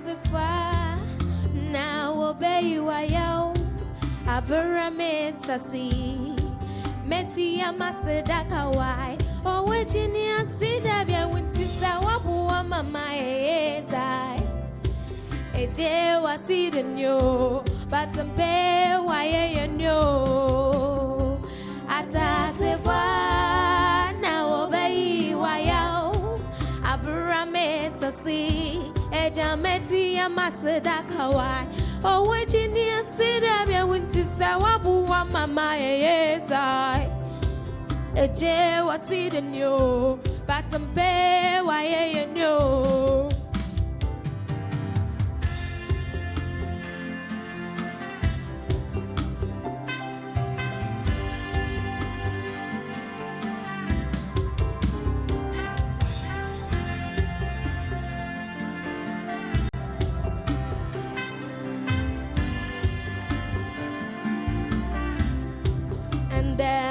Ateasefo now obey you ayao abarametsasi meti amasedaka wai o wechini asida bia wintisa wabuwa mama ezai eje wasidenyo batampe waye nyo Ateasefo now obey you ayao abarametsasi Ejameti amasedaka wai o wechini asida bia wintisa wabuwa mama ezai eje wasidenyo batampe waye nyo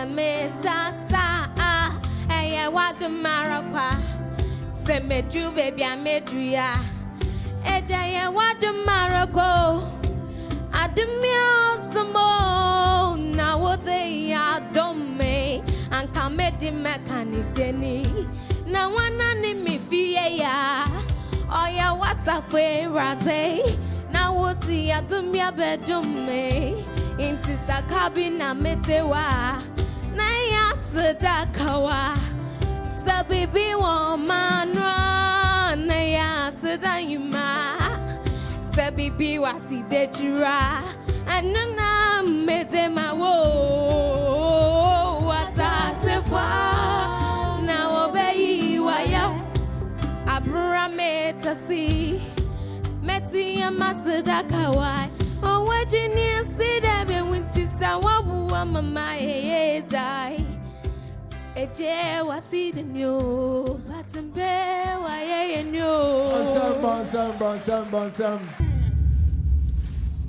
Metasa aya wadu marakwa se meju baby amedria eja ya wadu marako admio sumo na wote ya Adom anka medi mechanic deni na wana ni mi fie ya oya wasafwe raze na wote ya dumia bedume inti sakabi na metewa na ya sedakawa sabibi wa manwa na ya sedayuma sabibi wa sidejira anana metema wo Ateasefo na obey waya abrametasi meti amasedakawa o wajini asida be wintisa wabuwa mama ezai eje wasidenyo batambe waye nyo Ansam